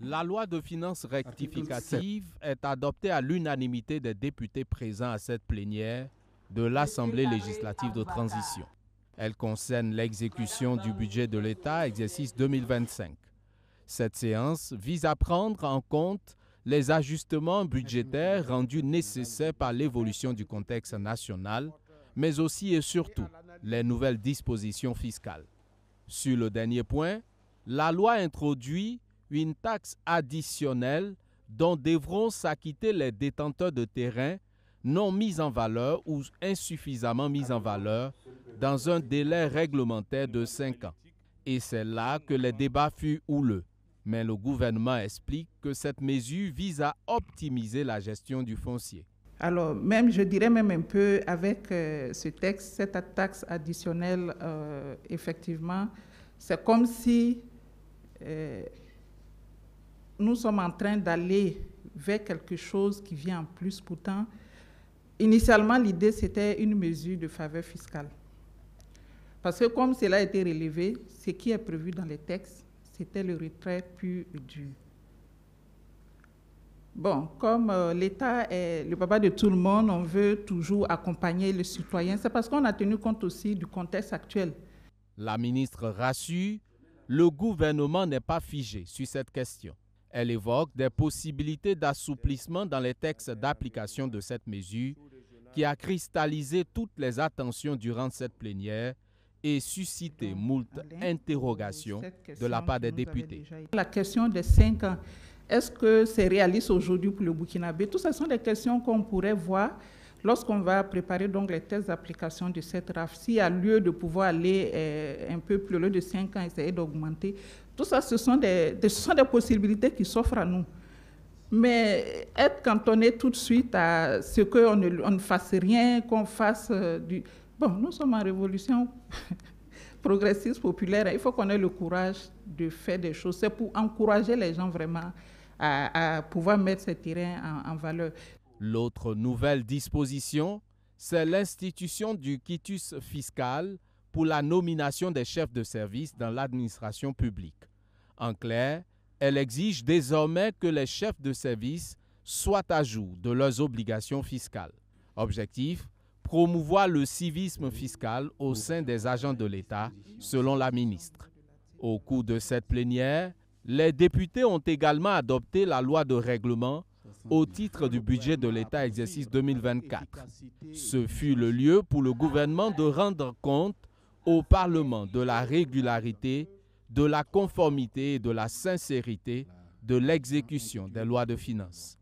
La loi de finances rectificative est adoptée à l'unanimité des députés présents à cette plénière de l'Assemblée législative de transition. Elle concerne l'exécution du budget de l'État, exercice 2025. Cette séance vise à prendre en compte les ajustements budgétaires rendus nécessaires par l'évolution du contexte national, mais aussi et surtout les nouvelles dispositions fiscales. Sur le dernier point, la loi introduit une taxe additionnelle dont devront s'acquitter les détenteurs de terrains non mis en valeur ou insuffisamment mis en valeur dans un délai réglementaire de 5 ans. Et c'est là que les débats furent houleux. Mais le gouvernement explique que cette mesure vise à optimiser la gestion du foncier. Alors, je dirais même un peu avec ce texte, cette taxe additionnelle, effectivement, c'est comme si nous sommes en train d'aller vers quelque chose qui vient en plus. Pourtant, initialement, l'idée, c'était une mesure de faveur fiscale. Parce que comme cela a été relevé, ce qui est prévu dans les textes, c'était le retrait pur et dur. Bon, comme l'État est le papa de tout le monde, on veut toujours accompagner les citoyens. C'est parce qu'on a tenu compte aussi du contexte actuel. La ministre rassure, le gouvernement n'est pas figé sur cette question. Elle évoque des possibilités d'assouplissement dans les textes d'application de cette mesure qui a cristallisé toutes les attentions durant cette plénière et suscité moult interrogations de la part des députés. La question des 5 ans, est-ce que c'est réaliste aujourd'hui pour le Burkinabé? Tout ça sont des questions qu'on pourrait voir lorsqu'on va préparer donc les tests d'application de cette RAF. S'il y a lieu de pouvoir aller un peu plus loin de 5 ans, essayer d'augmenter, tout ça, ce sont des possibilités qui s'offrent à nous. Mais être cantonné tout de suite à ce qu'on ne fasse rien, qu'on fasse du... Bon, nous sommes en révolution progressiste, populaire. Il faut qu'on ait le courage de faire des choses. C'est pour encourager les gens vraiment à pouvoir mettre ces terrains en valeur. L'autre nouvelle disposition, c'est l'institution du quitus fiscal pour la nomination des chefs de service dans l'administration publique. En clair, elle exige désormais que les chefs de service soient à jour de leurs obligations fiscales. Objectif, promouvoir le civisme fiscal au sein des agents de l'État, selon la ministre. Au cours de cette plénière, les députés ont également adopté la loi de règlement au titre du budget de l'État exercice 2024. Ce fut le lieu pour le gouvernement de rendre compte au Parlement de la régularité, de la conformité et de la sincérité de l'exécution des lois de finances.